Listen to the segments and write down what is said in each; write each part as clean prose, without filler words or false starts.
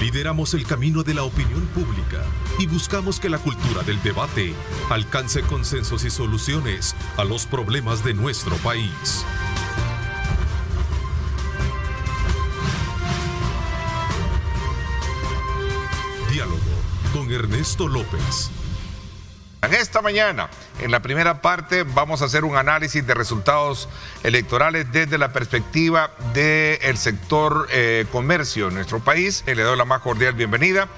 Lideramos el camino de la opinión pública y buscamos que la cultura del debate alcance consensos y soluciones a los problemas de nuestro país. Diálogo con Ernesto López. En esta mañana, en la primera parte, vamos a hacer un análisis de resultados electorales desde la perspectiva del sector comercio en nuestro país. Le doy la más cordial bienvenida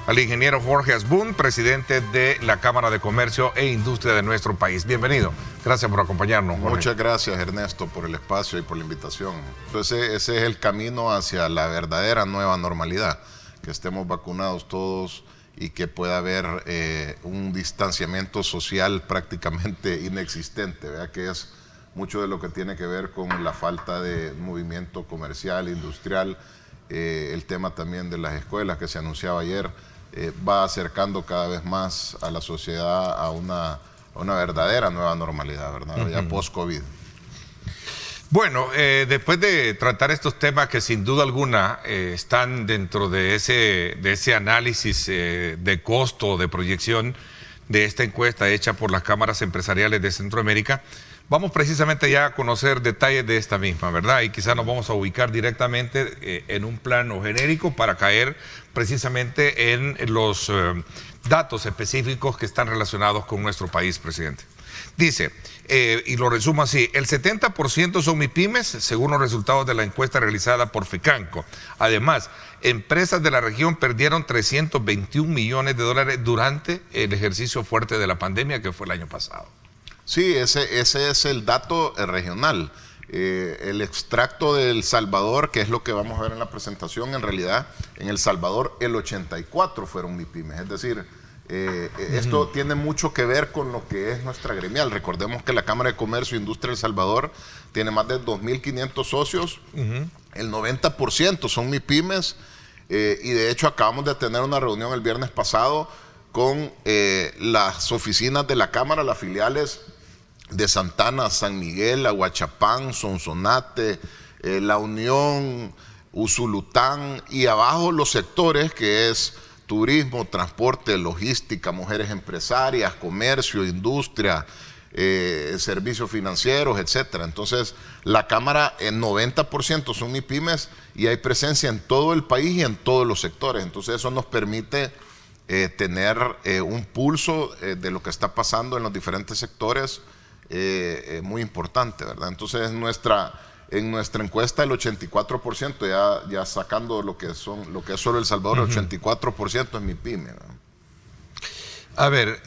al ingeniero Jorge Asbun, presidente de la Cámara de Comercio e Industria de nuestro país. Bienvenido. Gracias por acompañarnos, Jorge. Muchas gracias, Ernesto, por el espacio y por la invitación. Entonces, ese es el camino hacia la verdadera nueva normalidad, que estemos vacunados todos y que pueda haber un distanciamiento social prácticamente inexistente, ¿verdad? Que es mucho de lo que tiene que ver con la falta de movimiento comercial, industrial, el tema también de las escuelas que se anunciaba ayer, va acercando cada vez más a la sociedad a una verdadera nueva normalidad, ¿verdad? Ya post-COVID. Bueno, después de tratar estos temas que sin duda alguna están dentro de ese análisis de costo, de proyección de esta encuesta hecha por las cámaras empresariales de Centroamérica, vamos precisamente ya a conocer detalles de esta misma, ¿verdad? Y quizás nos vamos a ubicar directamente en un plano genérico para caer precisamente en los datos específicos que están relacionados con nuestro país, presidente. Dice, y lo resumo así, el 70% son MIPYMES, según los resultados de la encuesta realizada por FECANCO. Además, empresas de la región perdieron 321 millones de dólares durante el ejercicio fuerte de la pandemia que fue el año pasado. Sí, ese es el dato regional. El extracto de El Salvador, que es lo que vamos a ver en la presentación, en realidad, en El Salvador el 84 fueron MIPYMES, es decir, esto tiene mucho que ver con lo que es nuestra gremial. Recordemos que la Cámara de Comercio e Industria de El Salvador tiene más de 2.500 socios, el 90% son MIPYMES, y de hecho acabamos de tener una reunión el viernes pasado con las oficinas de la Cámara, las filiales de Santana, San Miguel, Aguachapán, Sonsonate, La Unión, Usulután, y abajo los sectores que es turismo, transporte, logística, mujeres empresarias, comercio, industria, servicios financieros, etcétera. Entonces, la Cámara, el 90% son MIPYMES y hay presencia en todo el país y en todos los sectores. Entonces, eso nos permite tener un pulso de lo que está pasando en los diferentes sectores muy importante, ¿verdad? Entonces, en nuestra encuesta el 84%, ya sacando lo que es solo El Salvador, el 84% es MIPYME, ¿no? A ver,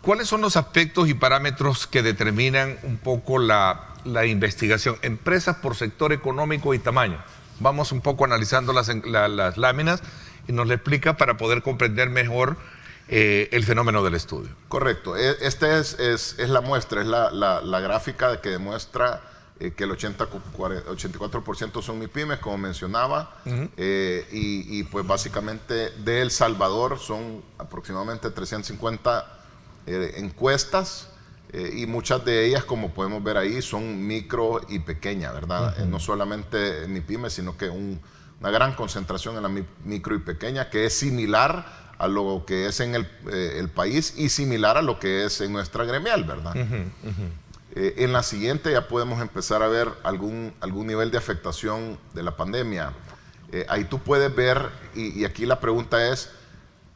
¿cuáles son los aspectos y parámetros que determinan un poco la investigación? Empresas por sector económico y tamaño. Vamos un poco analizando las láminas y nos le explica para poder comprender mejor el fenómeno del estudio. Correcto. Esta es la muestra, es la gráfica que demuestra que el 84% son MIPYMES, como mencionaba, y pues básicamente de El Salvador son aproximadamente 350 encuestas, y muchas de ellas, como podemos ver ahí, son micro y pequeña, ¿verdad? No solamente MIPYMES, sino que una gran concentración en la micro y pequeña, que es similar a lo que es en el país y similar a lo que es en nuestra gremial, ¿verdad? En la siguiente ya podemos empezar a ver algún nivel de afectación de la pandemia. Ahí tú puedes ver, y aquí la pregunta es,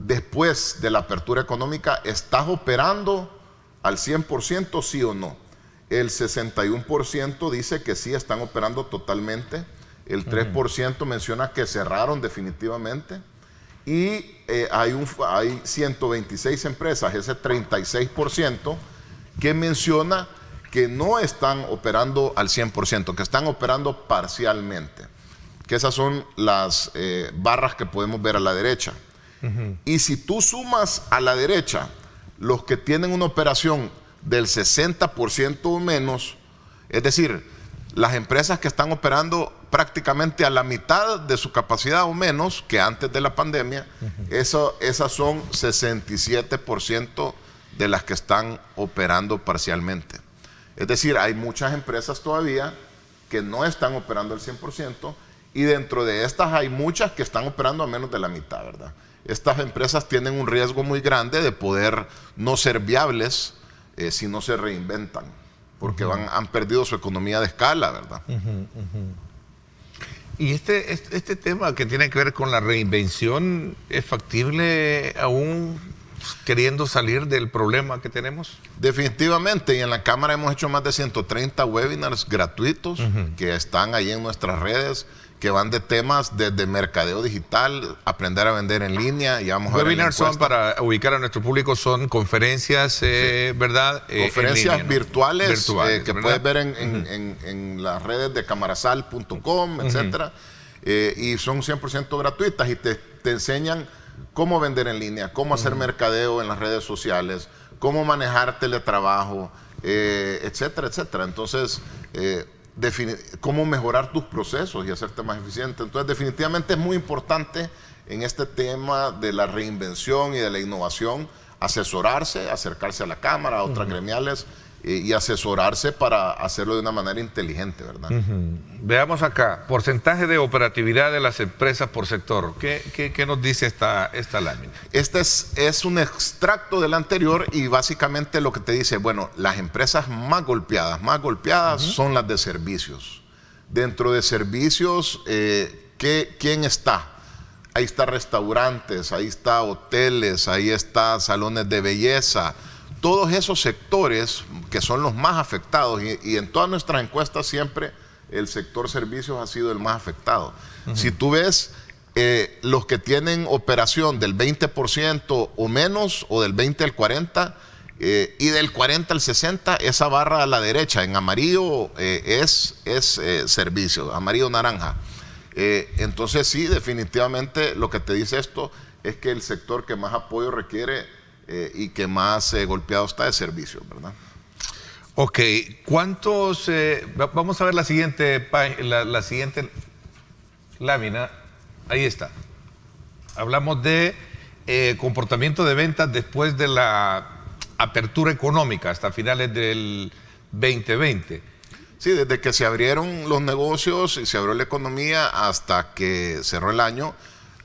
después de la apertura económica, ¿estás operando al 100%, sí o no? El 61% dice que sí, están operando totalmente. El 3% menciona que cerraron definitivamente. Y hay 126 empresas, ese 36%, que menciona que no están operando al 100%, que están operando parcialmente. Que esas son las barras que podemos ver a la derecha. Y si tú sumas a la derecha los que tienen una operación del 60% o menos, es decir, las empresas que están operando prácticamente a la mitad de su capacidad o menos que antes de la pandemia, esas son 67% de las que están operando parcialmente. Es decir, hay muchas empresas todavía que no están operando al 100% y dentro de estas hay muchas que están operando a menos de la mitad, ¿verdad? Estas empresas tienen un riesgo muy grande de poder no ser viables si no se reinventan, porque han perdido su economía de escala, ¿verdad? Y este tema que tiene que ver con la reinvención, ¿es factible aún queriendo salir del problema que tenemos? Definitivamente, y en la Cámara hemos hecho más de 130 webinars gratuitos que están ahí en nuestras redes, que van de temas desde mercadeo digital, aprender a vender en línea. Y vamos a ver webinars son, para ubicar a nuestro público, son conferencias, ¿verdad? Conferencias en línea, ¿no? virtuales, que ¿verdad? puedes ver en las redes de camarasal.com, etcétera. Y son 100% gratuitas y te enseñan cómo vender en línea, cómo hacer mercadeo en las redes sociales, cómo manejar teletrabajo, etcétera, etcétera. Entonces, cómo mejorar tus procesos y hacerte más eficiente. Entonces, definitivamente es muy importante en este tema de la reinvención y de la innovación asesorarse, acercarse a la Cámara, a otras gremiales y asesorarse para hacerlo de una manera inteligente, ¿verdad? Veamos acá, porcentaje de operatividad de las empresas por sector. ¿Qué nos dice esta lámina? Este es un extracto del anterior y básicamente lo que te dice, bueno, las empresas más golpeadas son las de servicios. Dentro de servicios, ¿quién está? Ahí está restaurantes, ahí está hoteles, ahí está salones de belleza. Todos esos sectores que son los más afectados y en todas nuestras encuestas siempre el sector servicios ha sido el más afectado. Si tú ves los que tienen operación del 20% o menos o del 20 al 40 y del 40 al 60, esa barra a la derecha en amarillo es servicios, amarillo naranja. Entonces sí, definitivamente lo que te dice esto es que el sector que más apoyo requiere y que más golpeado está de servicios, ¿verdad? Ok, ¿cuántos? Vamos a ver la siguiente lámina. Ahí está. Hablamos de comportamiento de ventas después de la apertura económica hasta finales del 2020. Sí, desde que se abrieron los negocios y se abrió la economía hasta que cerró el año,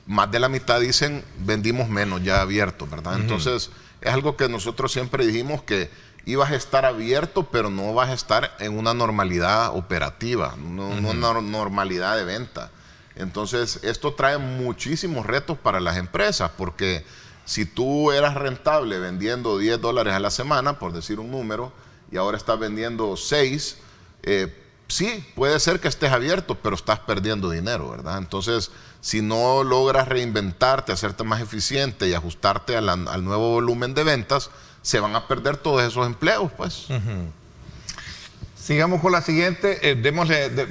más de la mitad dicen vendimos menos ya abiertos, ¿verdad? Entonces es algo que nosotros siempre dijimos que ibas a estar abierto, pero no vas a estar en una normalidad operativa, no una normalidad de venta. Entonces esto trae muchísimos retos para las empresas, porque si tú eras rentable vendiendo $10 a la semana, por decir un número, y ahora estás vendiendo 6, sí, puede ser que estés abierto, pero estás perdiendo dinero, ¿verdad? Entonces, si no logras reinventarte, hacerte más eficiente y ajustarte al nuevo volumen de ventas, se van a perder todos esos empleos, pues. Sigamos con la siguiente,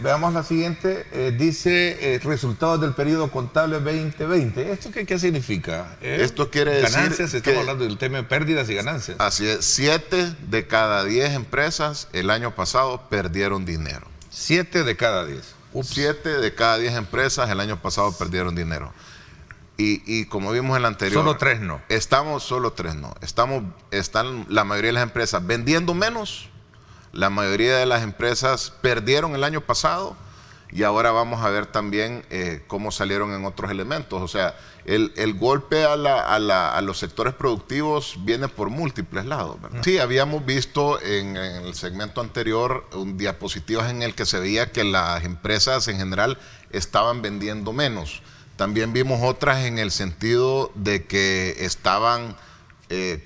veamos la siguiente, dice resultados del periodo contable 2020. ¿Esto qué significa? Esto quiere decir ganancias, estamos hablando del tema de pérdidas y ganancias. Así es, 7 de cada 10 empresas el año pasado perdieron dinero. 7 de cada 10. 7 de cada 10 empresas el año pasado perdieron dinero. Y como vimos en la anterior... Solo 3 no. Solo 3 no. Están la mayoría de las empresas vendiendo menos. La mayoría de las empresas perdieron el año pasado y ahora vamos a ver también cómo salieron en otros elementos. O sea, el golpe a los sectores productivos viene por múltiples lados, ¿verdad? Sí, habíamos visto en el segmento anterior diapositivas en el que se veía que las empresas en general estaban vendiendo menos. También vimos otras en el sentido de que estaban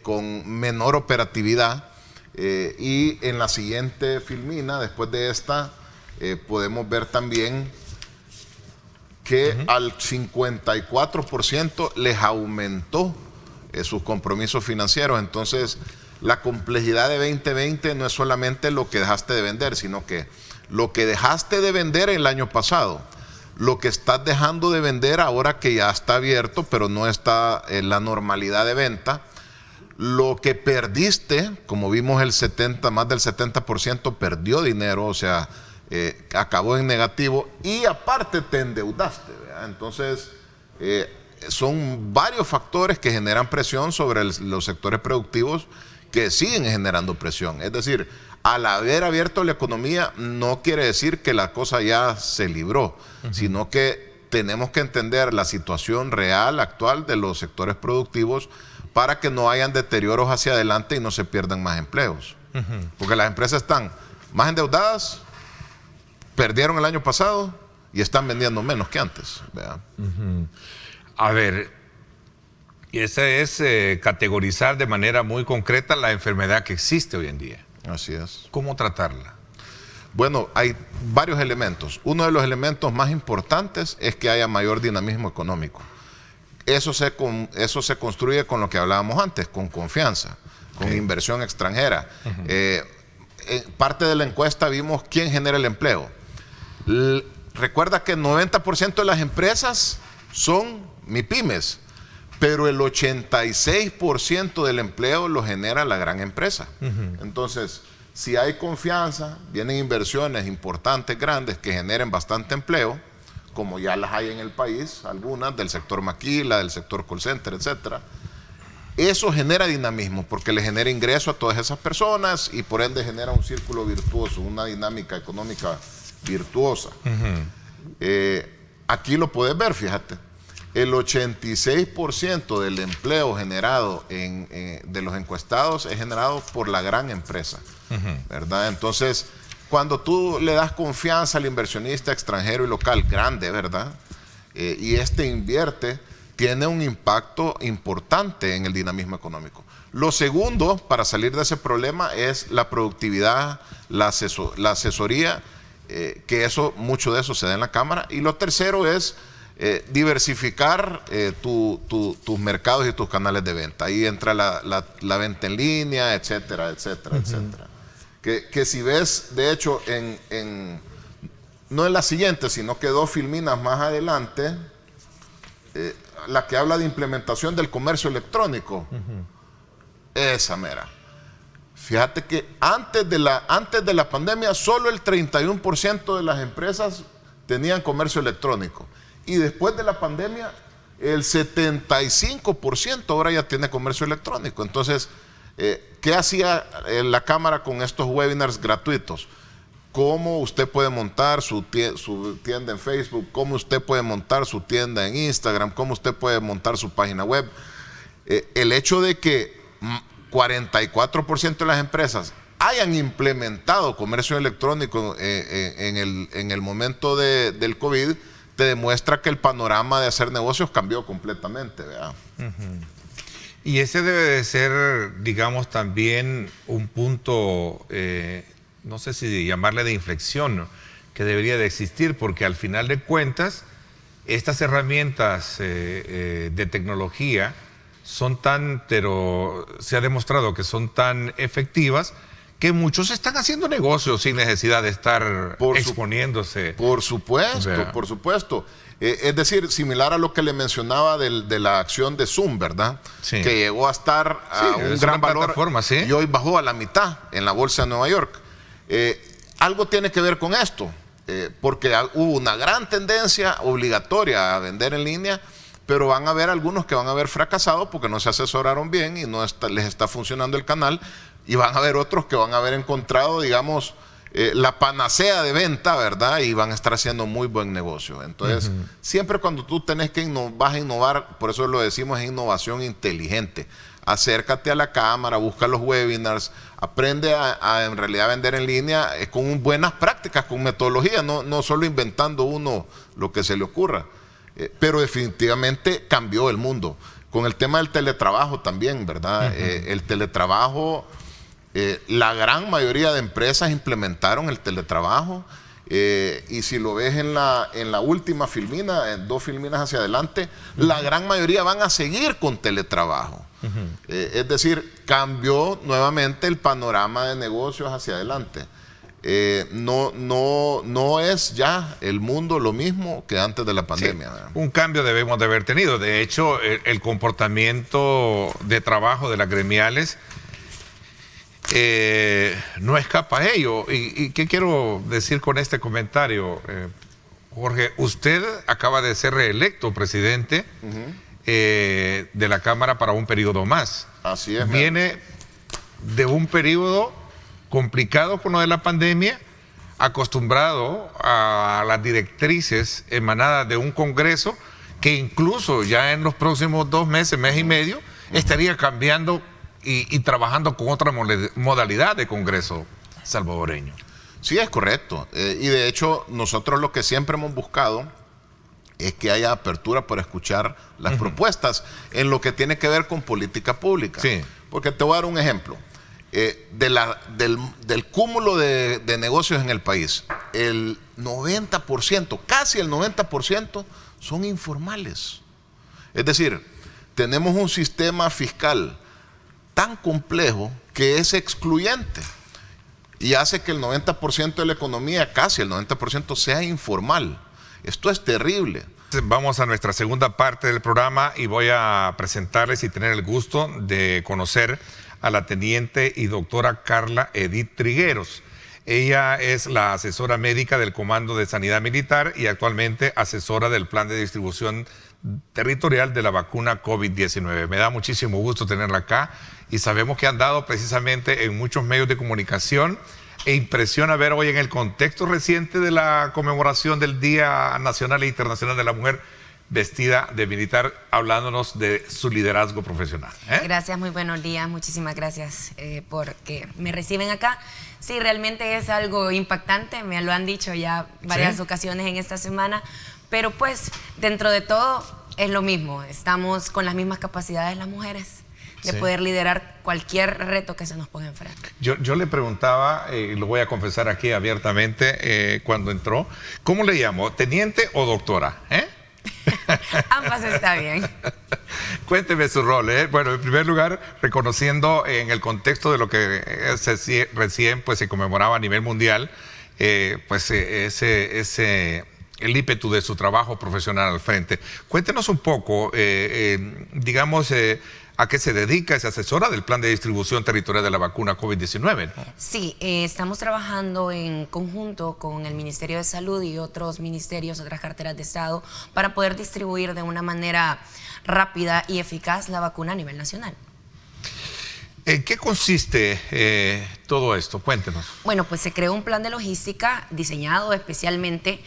con menor operatividad. Y en la siguiente filmina, después de esta, podemos ver también que al 54% les aumentó sus compromisos financieros. Entonces, la complejidad de 2020 no es solamente lo que dejaste de vender, sino que lo que dejaste de vender el año pasado, lo que estás dejando de vender ahora que ya está abierto, pero no está en la normalidad de venta. Lo que perdiste, como vimos más del 70% perdió dinero, o sea, acabó en negativo y aparte te endeudaste, ¿verdad? Entonces, son varios factores que generan presión sobre los sectores productivos que siguen generando presión. Es decir, al haber abierto la economía no quiere decir que la cosa ya se libró, sino que tenemos que entender la situación real, actual de los sectores productivos para que no hayan deterioros hacia adelante y no se pierdan más empleos. Porque las empresas están más endeudadas, perdieron el año pasado y están vendiendo menos que antes. A ver, y ese es categorizar de manera muy concreta la enfermedad que existe hoy en día. Así es. ¿Cómo tratarla? Bueno, hay varios elementos. Uno de los elementos más importantes es que haya mayor dinamismo económico. Eso se construye con lo que hablábamos antes, con confianza, con inversión extranjera. Parte de la encuesta vimos quién genera el empleo. Recuerda que el 90% de las empresas son MIPYMES, pero el 86% del empleo lo genera la gran empresa. Entonces, si hay confianza, vienen inversiones importantes, grandes, que generen bastante empleo, como ya las hay en el país, algunas del sector maquila, del sector call center, etcétera. Eso genera dinamismo porque le genera ingreso a todas esas personas y por ende genera un círculo virtuoso, una dinámica económica virtuosa. Aquí lo puedes ver, fíjate. El 86% del empleo generado de los encuestados es generado por la gran empresa, ¿verdad? Entonces, cuando tú le das confianza al inversionista extranjero y local grande, ¿verdad? Y este invierte, tiene un impacto importante en el dinamismo económico. Lo segundo, para salir de ese problema, es la productividad, la asesoría, que mucho de eso se da en la Cámara. Y lo tercero es diversificar tus mercados y tus canales de venta. Ahí entra la venta en línea, etcétera, etcétera, etcétera. Que si ves, de hecho, no en la siguiente, sino que 2 filminas más adelante, la que habla de implementación del comercio electrónico, esa mera. Fíjate que antes de la pandemia, solo el 31% de las empresas tenían comercio electrónico. Y después de la pandemia, el 75% ahora ya tiene comercio electrónico. Entonces, ¿qué hacía la Cámara con estos webinars gratuitos? Cómo usted puede montar su tienda en Facebook, cómo usted puede montar su tienda en Instagram, cómo usted puede montar su página web. El hecho de que 44% de las empresas hayan implementado comercio electrónico en el momento del COVID, te demuestra que el panorama de hacer negocios cambió completamente, ¿verdad? Y ese debe de ser, digamos, también un punto, no sé si llamarle de inflexión, ¿no?, que debería de existir, porque al final de cuentas, estas herramientas de tecnología son pero se ha demostrado que son tan efectivas que muchos están haciendo negocios sin necesidad de estar exponiéndose. Por supuesto, ¿verdad? Por supuesto. Es decir, similar a lo que le mencionaba de la acción de Zoom, ¿verdad? Sí. Que llegó a estar a un gran valor, ¿sí?, y hoy bajó a la mitad en la bolsa de Nueva York. Algo tiene que ver con esto, porque hubo una gran tendencia obligatoria a vender en línea, pero van a haber algunos que van a haber fracasado porque no se asesoraron bien y no les está funcionando el canal, y van a haber otros que van a haber encontrado, digamos, la panacea de venta, ¿verdad? Y van a estar haciendo muy buen negocio. Entonces, siempre cuando tú vas a innovar, por eso lo decimos, es innovación inteligente. Acércate a la Cámara, busca los webinars, aprende a en realidad vender en línea con buenas prácticas, con metodología, no solo inventando uno lo que se le ocurra. Pero definitivamente cambió el mundo. Con el tema del teletrabajo también, ¿verdad? El teletrabajo, la gran mayoría de empresas implementaron el teletrabajo, y si lo ves en la última filmina, 2 filminas hacia adelante, la gran mayoría van a seguir con teletrabajo. Es decir, cambió nuevamente el panorama de negocios hacia adelante. No es ya el mundo lo mismo que antes de la pandemia. Sí, un cambio debemos de haber tenido. De hecho, el comportamiento de trabajo de las gremiales no escapa a ello. ¿Y qué quiero decir con este comentario? Jorge, usted acaba de ser reelecto presidente de la Cámara para un periodo más. Así es. Viene de un periodo complicado con lo de la pandemia, acostumbrado a las directrices emanadas de un Congreso que incluso ya en los próximos 2 meses, mes y medio, estaría cambiando y trabajando con otra modalidad de Congreso salvadoreño. Sí, es correcto. Y de hecho, nosotros lo que siempre hemos buscado es que haya apertura para escuchar las propuestas en lo que tiene que ver con política pública. Sí. Porque te voy a dar un ejemplo. Del cúmulo de negocios en el país, el 90%, casi el 90% son informales. Es decir, tenemos un sistema fiscal tan complejo que es excluyente y hace que el 90% de la economía, casi el 90%, sea informal. Esto es terrible. Vamos a nuestra segunda parte del programa y voy a presentarles y tener el gusto de conocer a la teniente y doctora Carla Edith Trigueros. Ella es la asesora médica del Comando de Sanidad Militar y actualmente asesora del Plan de Distribución Territorial de la vacuna COVID-19. Me da muchísimo gusto tenerla acá y sabemos que han dado precisamente en muchos medios de comunicación e impresiona ver hoy en el contexto reciente de la conmemoración del Día Nacional e Internacional de la Mujer, vestida de militar, hablándonos de su liderazgo profesional. Gracias, muy buenos días, muchísimas gracias por que me reciben acá. Sí, realmente es algo impactante, me lo han dicho ya varias ocasiones en esta semana, pero pues dentro de todo es lo mismo, estamos con las mismas capacidades las mujeres de poder liderar cualquier reto que se nos ponga enfrente. Yo le preguntaba, lo voy a confesar aquí abiertamente, cuando entró, ¿cómo le llamo? ¿Teniente o doctora? Ambas está bien. Cuénteme su rol. Bueno, en primer lugar, reconociendo en el contexto de lo que recién pues, se conmemoraba a nivel mundial, pues el ímpetu de su trabajo profesional al frente. Cuéntenos un poco, digamos, ¿a qué se dedica? Es asesora del Plan de Distribución Territorial de la vacuna COVID-19. Sí, estamos trabajando en conjunto con el Ministerio de Salud y otros ministerios, otras carteras de Estado, para poder distribuir de una manera rápida y eficaz la vacuna a nivel nacional. ¿En qué consiste todo esto? Cuéntenos. Bueno, pues se creó un plan de logística diseñado especialmente,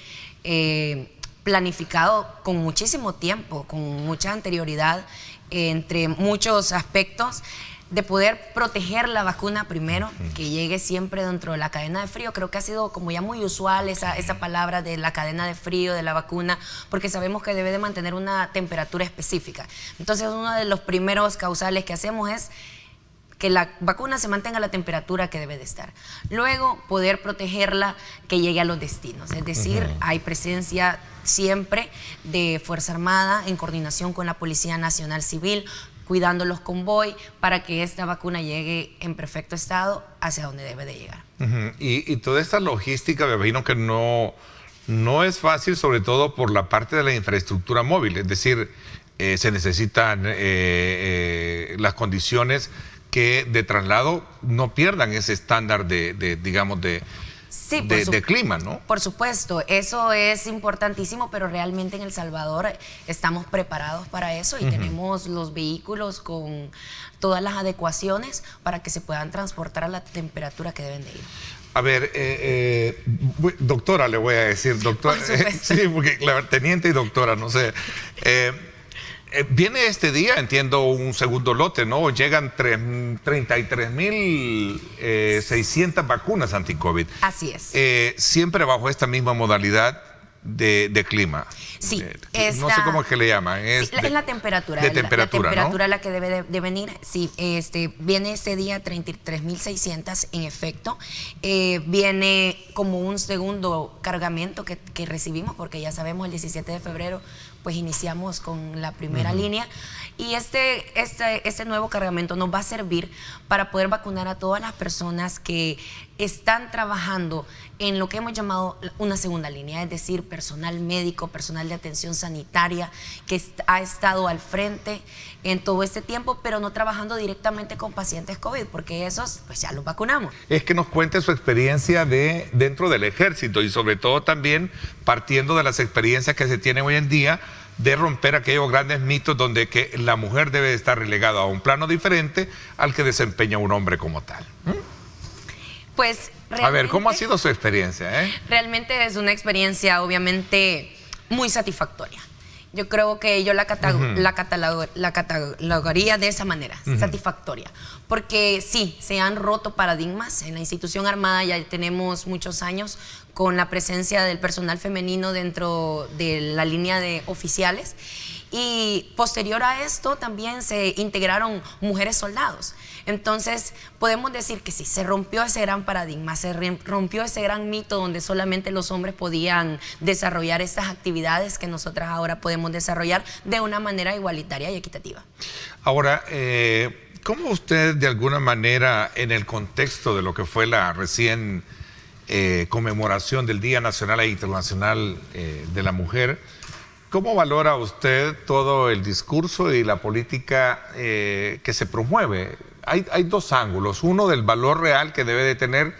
planificado con muchísimo tiempo, con mucha anterioridad, entre muchos aspectos, de poder proteger la vacuna primero, que llegue siempre dentro de la cadena de frío. Creo que ha sido como ya muy usual esa palabra de la cadena de frío de la vacuna, porque sabemos que debe de mantener una temperatura específica. Entonces, uno de los primeros causales que hacemos es que la vacuna se mantenga a la temperatura que debe de estar. Luego, poder protegerla que llegue a los destinos. Es decir, hay presencia siempre de Fuerza Armada en coordinación con la Policía Nacional Civil, cuidando los convoy para que esta vacuna llegue en perfecto estado hacia donde debe de llegar. Y toda esta logística, me imagino que no es fácil, sobre todo por la parte de la infraestructura móvil. Es decir, se necesitan las condiciones que de traslado no pierdan ese estándar digamos, de clima, ¿no? Por supuesto, eso es importantísimo, pero realmente en El Salvador estamos preparados para eso y tenemos los vehículos con todas las adecuaciones para que se puedan transportar a la temperatura que deben de ir. A ver, doctora, le voy a decir, doctora. Sí, porque la teniente y doctora, no sé. Viene este día, entiendo, un segundo lote, ¿no? Llegan 33.600 vacunas anti-COVID. Así es. Siempre bajo esta misma modalidad de clima. Sí. No sé cómo es que le llaman. Es la temperatura. De temperatura, la temperatura, ¿no? la que debe de venir. Sí, viene este día 33.600 en efecto. Viene como un segundo cargamento que recibimos, porque ya sabemos, el 17 de febrero pues iniciamos con la primera línea, y este nuevo cargamento nos va a servir para poder vacunar a todas las personas que están trabajando en lo que hemos llamado una segunda línea, es decir, personal médico, personal de atención sanitaria, que ha estado al frente en todo este tiempo, pero no trabajando directamente con pacientes COVID, porque esos pues ya los vacunamos. Es que nos cuente su experiencia dentro del ejército y sobre todo también partiendo de las experiencias que se tienen hoy en día de romper aquellos grandes mitos donde que la mujer debe estar relegada a un plano diferente al que desempeña un hombre como tal. Pues a ver, ¿cómo ha sido su experiencia? Realmente es una experiencia obviamente muy satisfactoria. Yo creo que yo la catalogaría de esa manera, satisfactoria. Porque sí, se han roto paradigmas. En la institución armada ya tenemos muchos años con la presencia del personal femenino dentro de la línea de oficiales. Y posterior a esto también se integraron mujeres soldados. Entonces podemos decir que sí, se rompió ese gran paradigma, se rompió ese gran mito donde solamente los hombres podían desarrollar estas actividades que nosotras ahora podemos desarrollar de una manera igualitaria y equitativa. Ahora, ¿cómo usted de alguna manera en el contexto de lo que fue la recién conmemoración del Día Nacional e Internacional de la Mujer, cómo valora usted todo el discurso y la política que se promueve? Hay dos ángulos, uno del valor real que debe de tener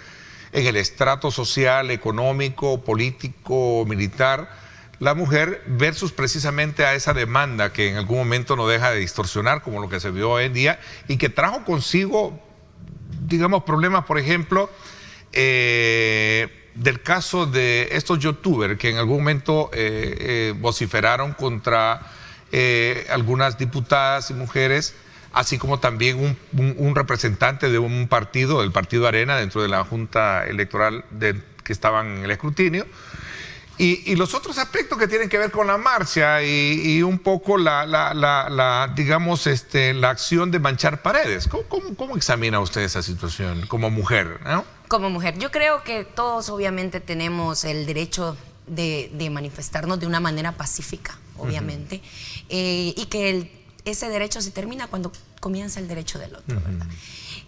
en el estrato social, económico, político, militar, la mujer versus precisamente a esa demanda que en algún momento no deja de distorsionar, como lo que se vio hoy en día, y que trajo consigo, digamos, problemas, por ejemplo, del caso de estos youtubers que en algún momento vociferaron contra algunas diputadas y mujeres, así como también un representante de un partido, del Partido Arena, dentro de la Junta Electoral que estaban en el escrutinio. Y los otros aspectos que tienen que ver con la marcha y un poco digamos, la acción de manchar paredes. ¿Cómo examina usted esa situación como mujer, ¿no? Como mujer, yo creo que todos obviamente tenemos el derecho de manifestarnos de una manera pacífica, obviamente, y que ese derecho se termina cuando comienza el derecho del otro, ¿verdad?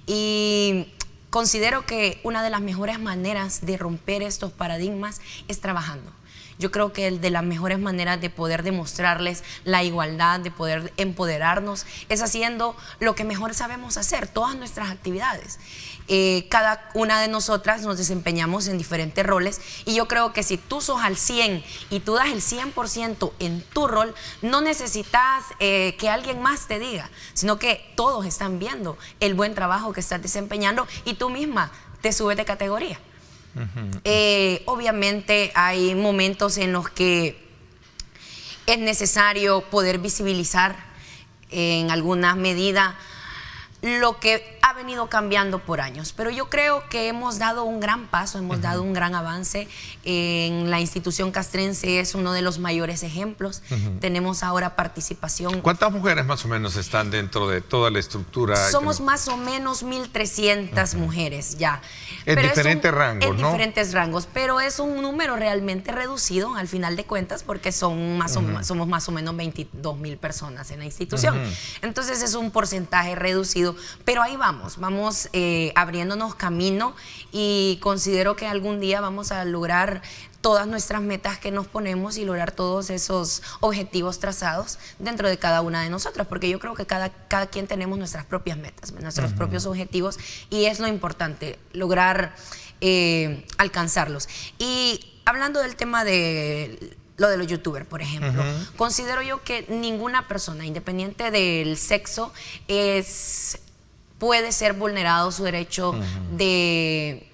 Y considero que una de las mejores maneras de romper estos paradigmas es trabajando. Yo creo que de las mejores maneras de poder demostrarles la igualdad, de poder empoderarnos, es haciendo lo que mejor sabemos hacer, todas nuestras actividades. Cada una de nosotras nos desempeñamos en diferentes roles y yo creo que si tú sos al 100 y tú das el 100% en tu rol, no necesitas que alguien más te diga, sino que todos están viendo el buen trabajo que estás desempeñando y tú misma te subes de categoría. Obviamente hay momentos en los que es necesario poder visibilizar en alguna medida lo que ha venido cambiando por años, pero yo creo que hemos dado un gran paso, hemos dado un gran avance. En la institución castrense es uno de los mayores ejemplos. Tenemos ahora participación. ¿Cuántas mujeres más o menos están dentro de toda la estructura? Somos más o menos 1.300 mujeres ya. En diferentes rangos, ¿no? En diferentes rangos, pero es un número realmente reducido al final de cuentas porque somos más o menos 22.000 personas en la institución. Entonces es un porcentaje reducido, pero ahí vamos abriéndonos camino y considero que algún día vamos a lograr todas nuestras metas que nos ponemos y lograr todos esos objetivos trazados dentro de cada una de nosotras, porque yo creo que cada quien tenemos nuestras propias metas, nuestros propios objetivos y es lo importante, lograr alcanzarlos. Y hablando del tema de lo de los youtubers, por ejemplo, considero yo que ninguna persona, independiente del sexo, puede ser vulnerado su derecho del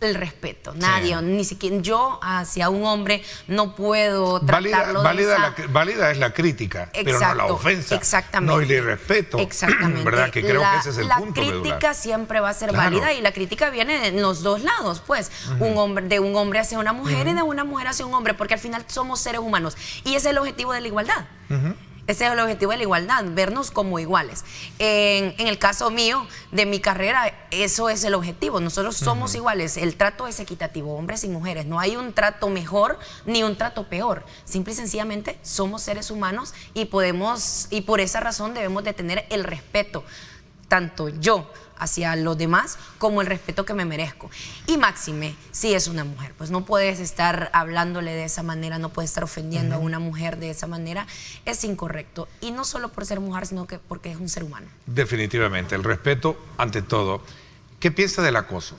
respeto. Nadie, ni siquiera yo hacia un hombre no puedo tratarlo válida es la crítica, pero no la ofensa. Exactamente. No el irrespeto. Exactamente. ¿Verdad? Que creo que ese es el punto medular. La crítica siempre va a ser válida y la crítica viene en los dos lados, pues. De un hombre hacia una mujer y de una mujer hacia un hombre, porque al final somos seres humanos. Y ese es el objetivo de la igualdad. Ese es el objetivo de la igualdad, vernos como iguales. En el caso mío, de mi carrera, eso es el objetivo. Nosotros somos iguales. El trato es equitativo, hombres y mujeres. No hay un trato mejor ni un trato peor. Simple y sencillamente somos seres humanos y por esa razón debemos de tener el respeto, tanto yo hacia los demás como el respeto que me merezco. Y máxime, si es una mujer, pues no puedes estar hablándole de esa manera, no puedes estar ofendiendo a una mujer de esa manera, es incorrecto. Y no solo por ser mujer, sino que porque es un ser humano. Definitivamente, el respeto ante todo. ¿Qué piensa del acoso?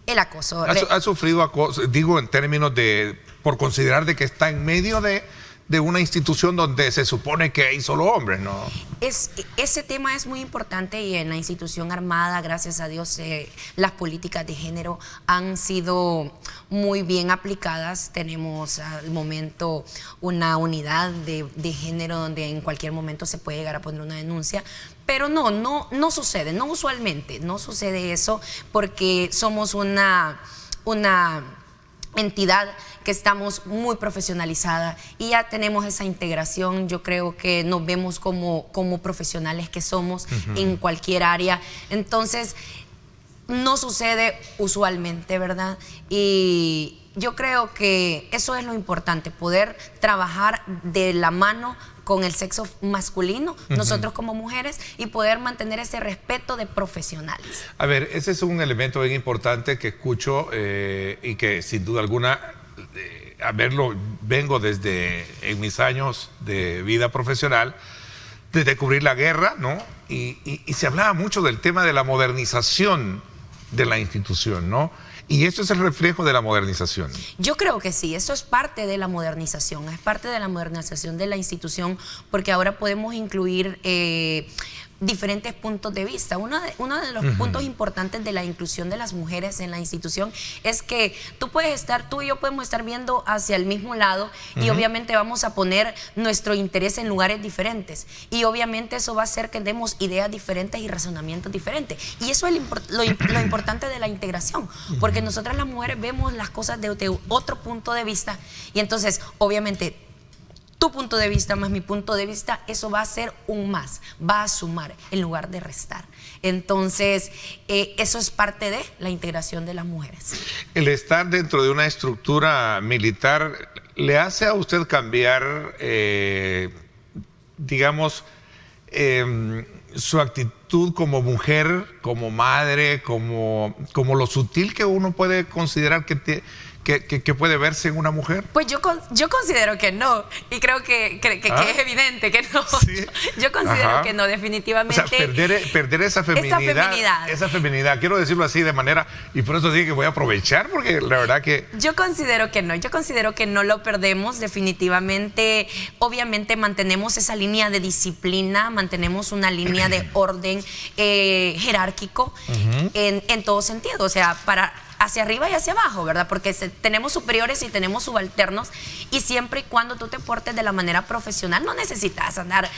El acoso. ¿Ha sufrido acoso? Digo en términos de, por considerar de que está en medio de de una institución donde se supone que hay solo hombres, ¿no? Ese tema es muy importante y en la institución armada, gracias a Dios, las políticas de género han sido muy bien aplicadas. Tenemos al momento una unidad de género donde en cualquier momento se puede llegar a poner una denuncia. Pero no sucede, no usualmente, no sucede eso porque somos una entidad que estamos muy profesionalizada y ya tenemos esa integración. Yo creo que nos vemos como profesionales que somos en cualquier área. Entonces, no sucede usualmente, ¿verdad? Y yo creo que eso es lo importante, poder trabajar de la mano con el sexo masculino, nosotros como mujeres, y poder mantener ese respeto de profesionales. A ver, ese es un elemento bien importante que escucho y que sin duda alguna, vengo desde en mis años de vida profesional, desde cubrir la guerra, ¿no? Y se hablaba mucho del tema de la modernización de la institución, ¿no? Y esto es el reflejo de la modernización. Yo creo que sí, eso es parte de la modernización, es parte de la modernización de la institución, porque ahora podemos incluir diferentes puntos de vista. Uno de los puntos importantes de la inclusión de las mujeres en la institución es que tú y yo podemos estar viendo hacia el mismo lado y obviamente vamos a poner nuestro interés en lugares diferentes y obviamente eso va a hacer que demos ideas diferentes y razonamientos diferentes, y eso es lo importante de la integración, porque nosotras las mujeres vemos las cosas de otro punto de vista y entonces obviamente tu punto de vista más mi punto de vista, eso va a ser un más, va a sumar en lugar de restar. Entonces, eso es parte de la integración de las mujeres. El estar dentro de una estructura militar, ¿le hace a usted cambiar, digamos, su actitud como mujer, como madre, como lo sutil que uno puede considerar que puede verse en una mujer? Pues yo considero que no, y creo que es evidente que no. ¿Sí? Yo considero que no, definitivamente. O sea, perder esa feminidad, quiero decirlo así de manera, y por eso dije que voy a aprovechar, porque la verdad que... Yo considero que no lo perdemos, definitivamente. Obviamente mantenemos esa línea de disciplina, mantenemos una línea de orden jerárquico en todo sentido, o sea, hacia arriba y hacia abajo, ¿verdad? Porque tenemos superiores y tenemos subalternos, y siempre y cuando tú te portes de la manera profesional, no necesitas andar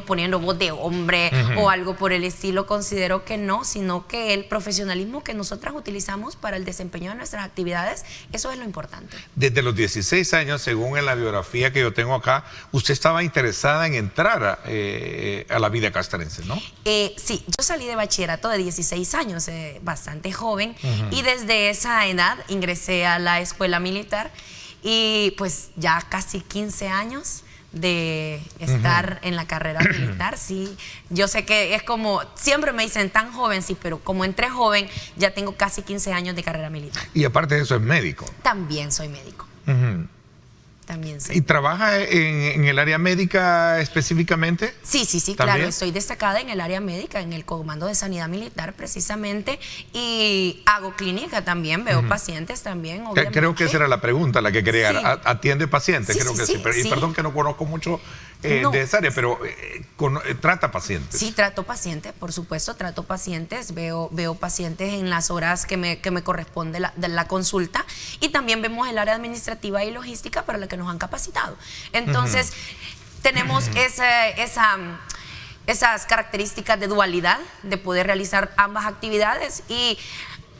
poniendo voz de hombre o algo por el estilo. Considero que no, sino que el profesionalismo que nosotras utilizamos para el desempeño de nuestras actividades, eso es lo importante. Desde los 16 años, según en la biografía que yo tengo acá, usted estaba interesada en entrar a la vida castrense, ¿no? Sí, yo salí de bachillerato de 16 años, bastante joven, y desde esa edad ingresé a la escuela militar y pues ya casi 15 años de estar en la carrera militar. Sí, yo sé que es como, siempre me dicen tan joven, sí, pero como entré joven, ya tengo casi 15 años de carrera militar. Y aparte de eso, es médico. También soy médico. También soy. ¿Y trabaja en el área médica específicamente? Sí, ¿También? claro, estoy destacada en el área médica, en el Comando de Sanidad Militar precisamente, y hago clínica también, veo pacientes también, obviamente. Creo que esa era la pregunta, la que quería. Sí. ¿Atiende pacientes? Creo que sí. Y perdón que no conozco mucho de esa área, pero ¿trata pacientes? Sí, trato pacientes, por supuesto, trato pacientes, veo pacientes en las horas que me corresponde de la consulta, y también vemos el área administrativa y logística para la que nos han capacitado. Entonces, tenemos esas características de dualidad, de poder realizar ambas actividades, y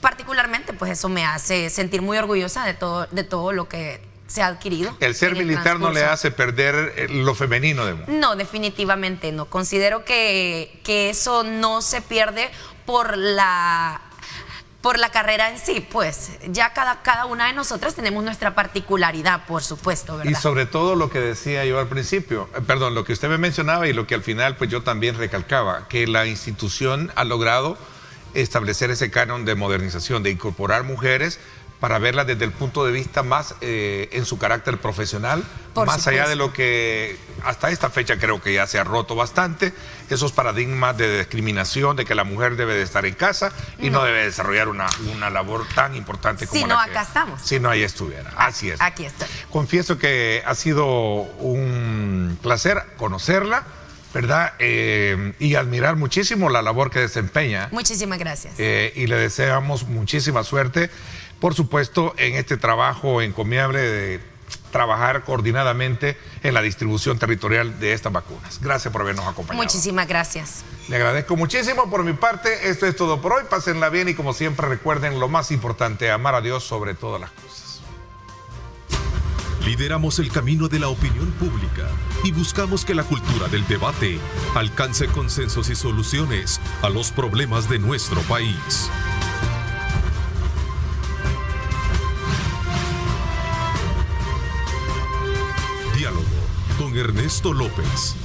particularmente, pues eso me hace sentir muy orgullosa de todo lo que se ha adquirido. ¿El ser militar no le hace perder lo femenino de mujer? No, definitivamente no. Considero que eso no se pierde por la carrera en sí, pues ya cada una de nosotras tenemos nuestra particularidad, por supuesto, ¿verdad? Y sobre todo lo que decía yo al principio, perdón, lo que usted me mencionaba y lo que al final pues yo también recalcaba, que la institución ha logrado establecer ese canon de modernización, de incorporar mujeres, para verla desde el punto de vista más en su carácter profesional, Por más allá de supuesto. lo que hasta esta fecha creo que ya se ha roto bastante, esos paradigmas de discriminación, de que la mujer debe de estar en casa y no debe desarrollar una labor tan importante como Si la no, que... acá estamos. Si no, ahí estuviera. Así es. Aquí estoy. Confieso que ha sido un placer conocerla, ¿verdad? Y admirar muchísimo la labor que desempeña. Muchísimas gracias. Y le deseamos muchísima suerte, por supuesto, en este trabajo encomiable de trabajar coordinadamente en la distribución territorial de estas vacunas. Gracias por habernos acompañado. Muchísimas gracias. Le agradezco muchísimo. Por mi parte, esto es todo por hoy. Pásenla bien y como siempre recuerden lo más importante, amar a Dios sobre todas las cosas. Lideramos el camino de la opinión pública y buscamos que la cultura del debate alcance consensos y soluciones a los problemas de nuestro país. Diálogo con Ernesto López.